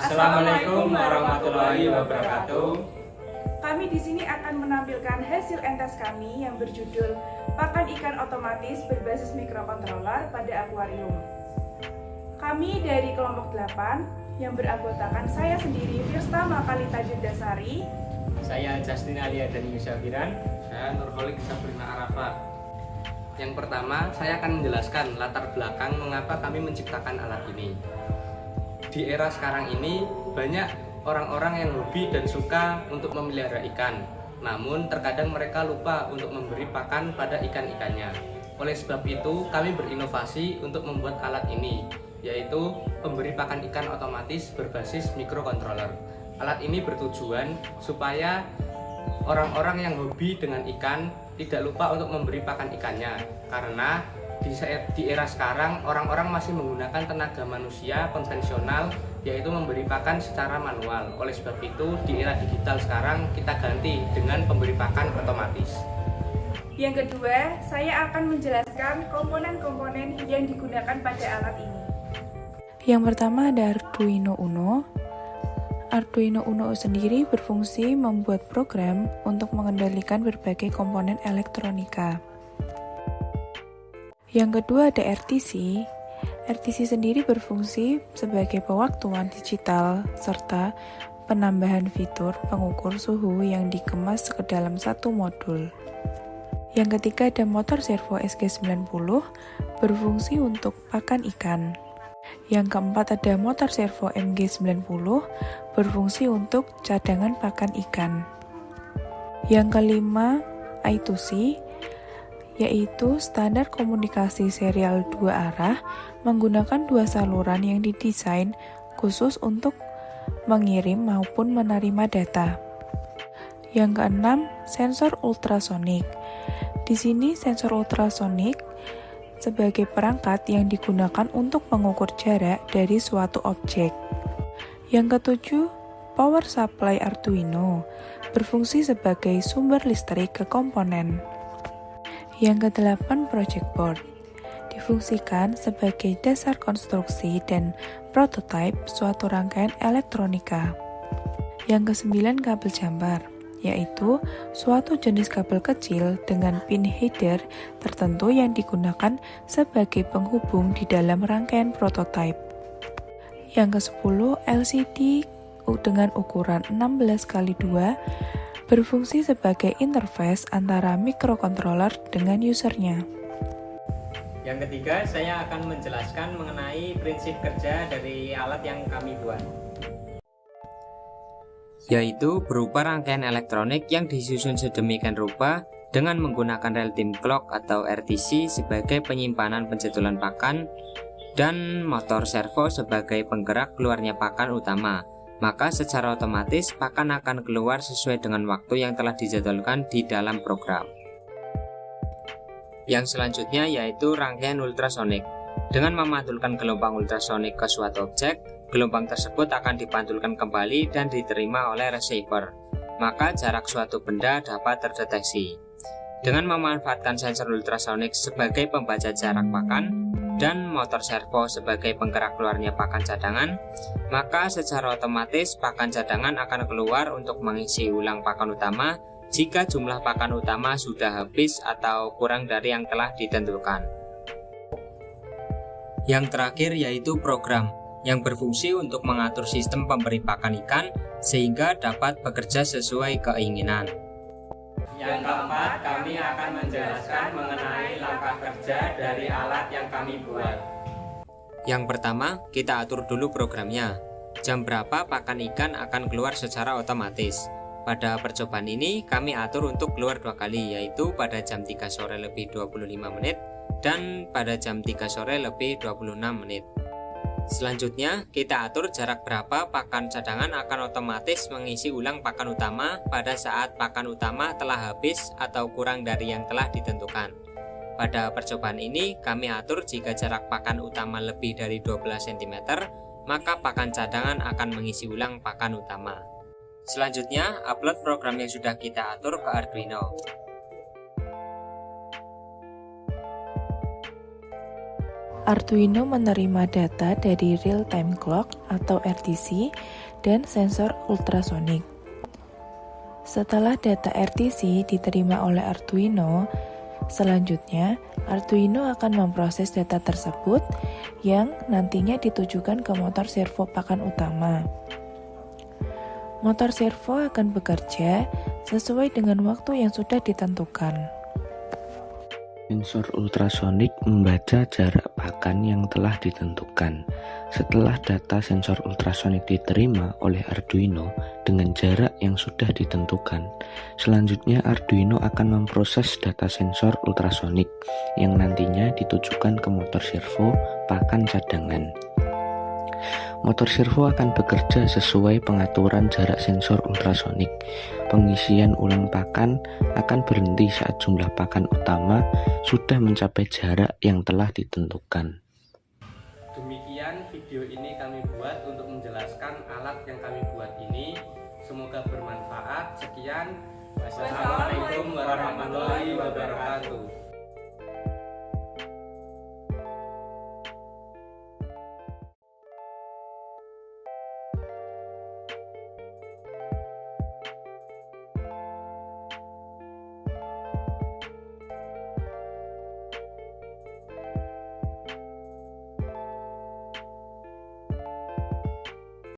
Assalamualaikum warahmatullahi wabarakatuh. Kami di sini akan menampilkan hasil entes kami yang berjudul Pakan Ikan Otomatis Berbasis Mikrokontroler pada Akuarium. Kami dari kelompok 8 yang beranggotakan saya sendiri, Firsta Makalita Jundasari, Saya Justin Alia dan Yusafiran. Saya Nurholik Sabrina Arafah. Yang pertama, saya akan menjelaskan latar belakang mengapa kami menciptakan alat ini. Di era sekarang ini, banyak orang-orang yang hobi dan suka untuk memelihara ikan. Namun, terkadang mereka lupa untuk memberi pakan pada ikan-ikannya. Oleh sebab itu, kami berinovasi untuk membuat alat ini, yaitu pemberi pakan ikan otomatis berbasis mikrokontroler. Alat ini bertujuan supaya orang-orang yang hobi dengan ikan tidak lupa untuk memberi pakan ikannya, karena di era sekarang orang-orang masih menggunakan tenaga manusia konvensional, yaitu memberi pakan secara manual. Oleh sebab itu, di era digital sekarang kita ganti dengan pemberi pakan otomatis. Yang kedua, saya akan menjelaskan komponen-komponen yang digunakan pada alat ini. Yang pertama ada Arduino Uno. Arduino Uno sendiri berfungsi membuat program untuk mengendalikan berbagai komponen elektronika. Yang kedua ada RTC. RTC sendiri berfungsi sebagai pewaktuan digital serta penambahan fitur pengukur suhu yang dikemas ke dalam satu modul. Yang ketiga ada motor servo SG90 berfungsi untuk pakan ikan. Yang keempat ada motor servo MG90 berfungsi untuk cadangan pakan ikan. Yang kelima I2C, yaitu standar komunikasi serial 2 arah menggunakan 2 saluran yang didesain khusus untuk mengirim maupun menerima data. Yang keenam, sensor ultrasonik. Di sini sensor ultrasonik sebagai perangkat yang digunakan untuk mengukur jarak dari suatu objek. Yang ketujuh, power supply Arduino berfungsi sebagai sumber listrik ke komponen. Yang kedelapan, project board difungsikan sebagai dasar konstruksi dan prototipe suatu rangkaian elektronika. Yang kesembilan, kabel jambar, yaitu suatu jenis kabel kecil dengan pin header tertentu yang digunakan sebagai penghubung di dalam rangkaian prototipe. Yang ke-10, LCD dengan ukuran 16x2 berfungsi sebagai interface antara mikrokontroler dengan usernya. Yang ketiga, saya akan menjelaskan mengenai prinsip kerja dari alat yang kami buat, yaitu berupa rangkaian elektronik yang disusun sedemikian rupa dengan menggunakan real-time clock atau RTC sebagai penyimpanan penjadwalan pakan dan motor servo sebagai penggerak keluarnya pakan utama. Maka secara otomatis pakan akan keluar sesuai dengan waktu yang telah dijadwalkan di dalam program. Yang selanjutnya yaitu rangkaian ultrasonik. Dengan memantulkan gelombang ultrasonik ke suatu objek, gelombang tersebut akan dipantulkan kembali dan diterima oleh receiver, maka jarak suatu benda dapat terdeteksi. Dengan memanfaatkan sensor ultrasonik sebagai pembaca jarak pakan dan motor servo sebagai penggerak keluarnya pakan cadangan, maka secara otomatis pakan cadangan akan keluar untuk mengisi ulang pakan utama jika jumlah pakan utama sudah habis atau kurang dari yang telah ditentukan. Yang terakhir yaitu program, yang berfungsi untuk mengatur sistem pemberi pakan ikan sehingga dapat bekerja sesuai keinginan. Yang keempat, kami akan menjelaskan mengenai langkah kerja dari alat yang kami buat. Yang pertama, kita atur dulu programnya. Jam berapa pakan ikan akan keluar secara otomatis. Pada percobaan ini, kami atur untuk keluar 2 kali, yaitu pada jam 3 sore lebih 25 menit dan pada jam 3 sore lebih 26 menit. Selanjutnya, kita atur jarak berapa pakan cadangan akan otomatis mengisi ulang pakan utama pada saat pakan utama telah habis atau kurang dari yang telah ditentukan. Pada percobaan ini, kami atur jika jarak pakan utama lebih dari 12 cm, maka pakan cadangan akan mengisi ulang pakan utama. Selanjutnya, upload program yang sudah kita atur ke Arduino. Arduino menerima data dari real-time clock atau RTC dan sensor ultrasonik. Setelah data RTC diterima oleh Arduino, selanjutnya Arduino akan memproses data tersebut yang nantinya ditujukan ke motor servo pakan utama. Motor servo akan bekerja sesuai dengan waktu yang sudah ditentukan. Sensor ultrasonik membaca jarak pakan yang telah ditentukan. Setelah data sensor ultrasonik diterima oleh Arduino dengan jarak yang sudah ditentukan, selanjutnya Arduino akan memproses data sensor ultrasonik yang nantinya ditujukan ke motor servo pakan cadangan. Motor servo akan bekerja sesuai pengaturan jarak sensor ultrasonik. Pengisian ulang pakan akan berhenti saat jumlah pakan utama sudah mencapai jarak yang telah ditentukan. Demikian video ini kami buat untuk menjelaskan alat yang kami buat ini. Semoga bermanfaat. Sekian. Wassalamualaikum warahmatullahi wabarakatuh.